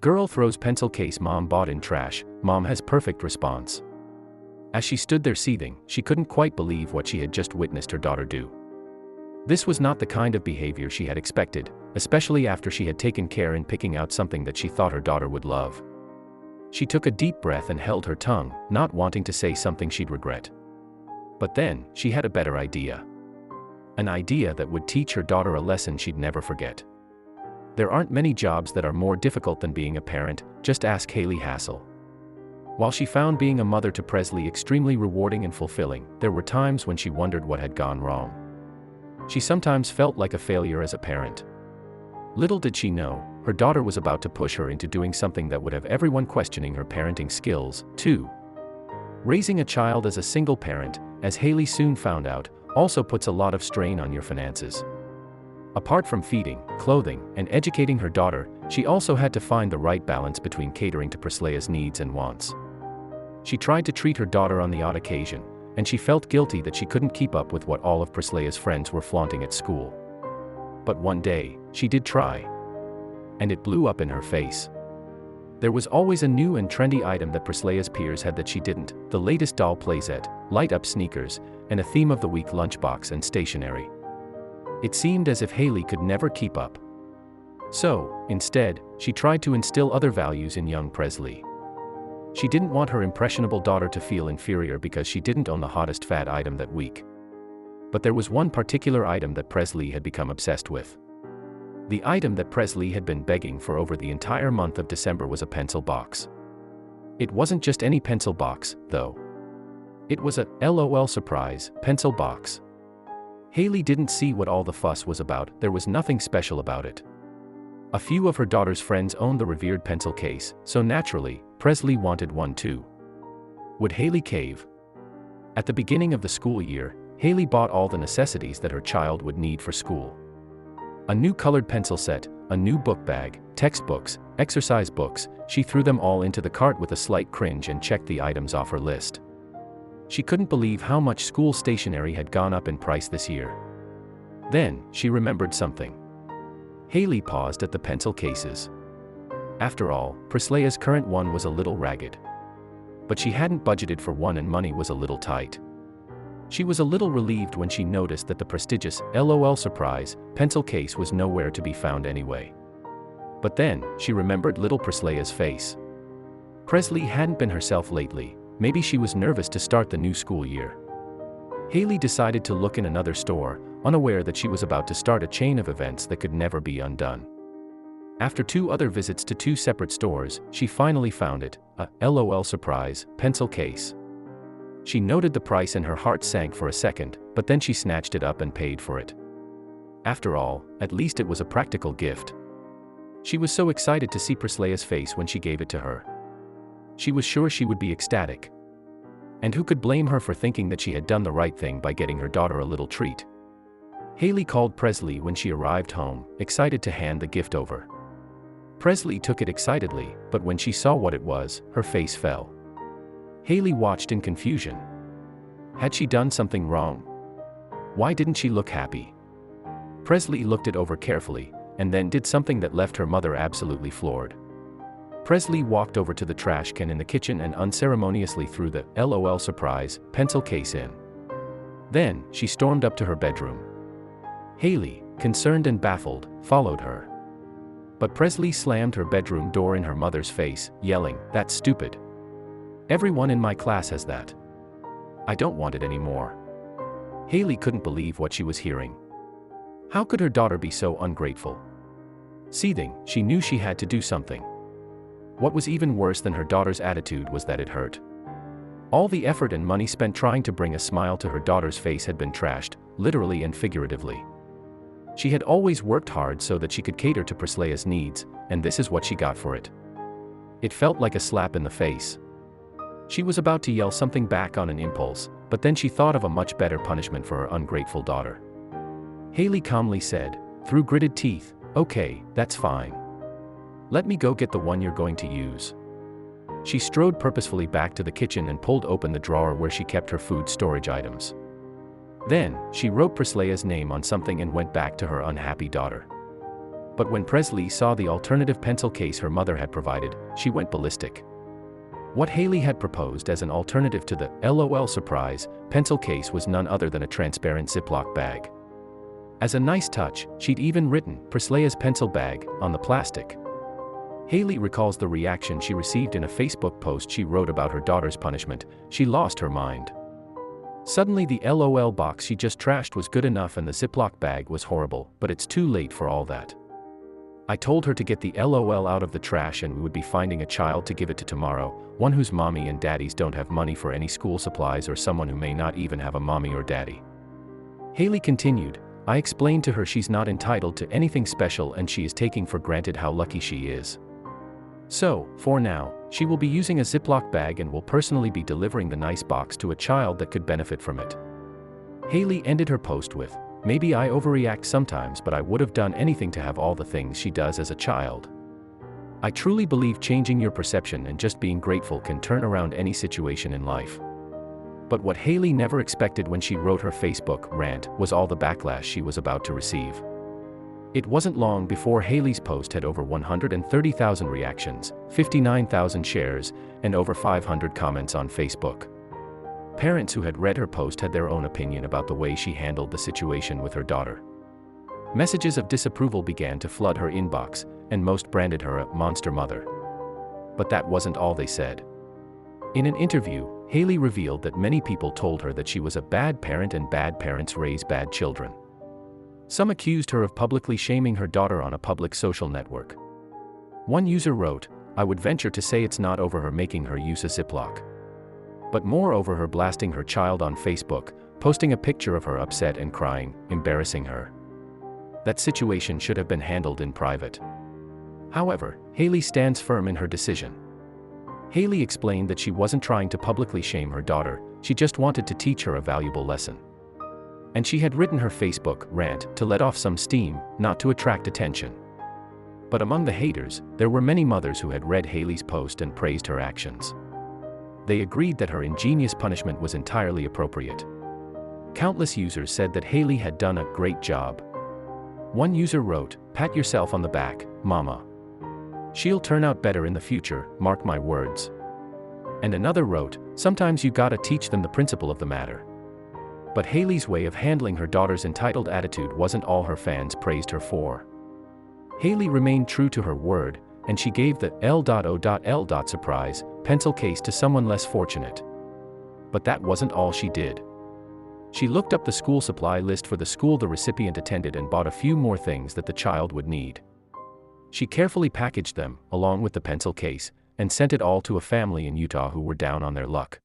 Girl throws pencil case mom bought in trash, mom has perfect response. As she stood there seething, she couldn't quite believe what she had just witnessed her daughter do. This was not the kind of behavior she had expected, especially after she had taken care in picking out something that she thought her daughter would love. She took a deep breath and held her tongue, not wanting to say something she'd regret. But then, she had a better idea. An idea that would teach her daughter a lesson she'd never forget. There aren't many jobs that are more difficult than being a parent, just ask Haley Hassell. While she found being a mother to Presleigh extremely rewarding and fulfilling, there were times when she wondered what had gone wrong. She sometimes felt like a failure as a parent. Little did she know, her daughter was about to push her into doing something that would have everyone questioning her parenting skills, too. Raising a child as a single parent, as Haley soon found out, also puts a lot of strain on your finances. Apart from feeding, clothing, and educating her daughter, she also had to find the right balance between catering to Presleigh's needs and wants. She tried to treat her daughter on the odd occasion, and she felt guilty that she couldn't keep up with what all of Presleigh's friends were flaunting at school. But one day, she did try. And it blew up in her face. There was always a new and trendy item that Presleigh's peers had that she didn't: the latest doll playset, light-up sneakers, and a theme of the week lunchbox and stationery. It seemed as if Haley could never keep up. So, instead, she tried to instill other values in young Presleigh. She didn't want her impressionable daughter to feel inferior because she didn't own the hottest fad item that week. But there was one particular item that Presleigh had become obsessed with. The item that Presleigh had been begging for over the entire month of December was a pencil box. It wasn't just any pencil box, though. It was a LOL surprise pencil box. Haley didn't see what all the fuss was about. There was nothing special about it. A few of her daughter's friends owned the revered pencil case, so naturally, Presleigh wanted one too. Would Haley cave? At the beginning of the school year, Haley bought all the necessities that her child would need for school. A new colored pencil set, a new book bag, textbooks, exercise books. She threw them all into the cart with a slight cringe and checked the items off her list. She couldn't believe how much school stationery had gone up in price this year. Then, she remembered something. Haley paused at the pencil cases. After all, Presleigh's current one was a little ragged. But she hadn't budgeted for one and money was a little tight. She was a little relieved when she noticed that the prestigious LOL surprise pencil case was nowhere to be found anyway. But then, she remembered little Presleigh's face. Presleigh hadn't been herself lately. Maybe she was nervous to start the new school year. Haley decided to look in another store, unaware that she was about to start a chain of events that could never be undone. After 2 other visits to 2 separate stores, she finally found it, a LOL surprise pencil case. She noted the price and her heart sank for a second, but then she snatched it up and paid for it. After all, at least it was a practical gift. She was so excited to see Presleigh's face when she gave it to her. She was sure she would be ecstatic. And who could blame her for thinking that she had done the right thing by getting her daughter a little treat? Haley called Presleigh when she arrived home, excited to hand the gift over. Presleigh took it excitedly, but when she saw what it was, her face fell. Haley watched in confusion. Had she done something wrong? Why didn't she look happy? Presleigh looked it over carefully, and then did something that left her mother absolutely floored. Presleigh walked over to the trash can in the kitchen and unceremoniously threw the LOL surprise pencil case in. Then, she stormed up to her bedroom. Haley, concerned and baffled, followed her. But Presleigh slammed her bedroom door in her mother's face, yelling, "That's stupid. Everyone in my class has that. I don't want it anymore." Haley couldn't believe what she was hearing. How could her daughter be so ungrateful? Seething, she knew she had to do something. What was even worse than her daughter's attitude was that it hurt. All the effort and money spent trying to bring a smile to her daughter's face had been trashed, literally and figuratively. She had always worked hard so that she could cater to Presleigh's needs, and this is what she got for it. It felt like a slap in the face. She was about to yell something back on an impulse, but then she thought of a much better punishment for her ungrateful daughter. Haley calmly said, through gritted teeth, "Okay, that's fine. Let me go get the one you're going to use." She strode purposefully back to the kitchen and pulled open the drawer where she kept her food storage items. Then, she wrote Presleigh's name on something and went back to her unhappy daughter. But when Presleigh saw the alternative pencil case her mother had provided, she went ballistic. What Haley had proposed as an alternative to the LOL surprise pencil case was none other than a transparent Ziploc bag. As a nice touch, she'd even written Presleigh's pencil bag on the plastic. Haley recalls the reaction she received in a Facebook post she wrote about her daughter's punishment. She lost her mind. Suddenly the LOL box she just trashed was good enough and the Ziploc bag was horrible, but it's too late for all that. I told her to get the LOL out of the trash and we would be finding a child to give it to tomorrow, one whose mommy and daddies don't have money for any school supplies or someone who may not even have a mommy or daddy. Haley continued, I explained to her she's not entitled to anything special and she is taking for granted how lucky she is. So, for now, she will be using a Ziploc bag and will personally be delivering the nice box to a child that could benefit from it. Haley ended her post with, maybe I overreact sometimes but I would have done anything to have all the things she does as a child. I truly believe changing your perception and just being grateful can turn around any situation in life. But what Haley never expected when she wrote her Facebook rant was all the backlash she was about to receive. It wasn't long before Haley's post had over 130,000 reactions, 59,000 shares, and over 500 comments on Facebook. Parents who had read her post had their own opinion about the way she handled the situation with her daughter. Messages of disapproval began to flood her inbox, and most branded her a monster mother. But that wasn't all they said. In an interview, Haley revealed that many people told her that she was a bad parent and bad parents raise bad children. Some accused her of publicly shaming her daughter on a public social network. One user wrote, I would venture to say it's not over her making her use a Ziploc, but more over her blasting her child on Facebook, posting a picture of her upset and crying, embarrassing her. That situation should have been handled in private. However, Haley stands firm in her decision. Haley explained that she wasn't trying to publicly shame her daughter, she just wanted to teach her a valuable lesson. And she had written her Facebook rant to let off some steam, not to attract attention. But among the haters, there were many mothers who had read Haley's post and praised her actions. They agreed that her ingenious punishment was entirely appropriate. Countless users said that Haley had done a great job. One user wrote, pat yourself on the back, mama. She'll turn out better in the future, mark my words. And another wrote, sometimes you gotta teach them the principle of the matter. But Haley's way of handling her daughter's entitled attitude wasn't all her fans praised her for. Haley remained true to her word, and she gave the L.O.L. surprise pencil case to someone less fortunate. But that wasn't all she did. She looked up the school supply list for the school the recipient attended and bought a few more things that the child would need. She carefully packaged them, along with the pencil case, and sent it all to a family in Utah who were down on their luck.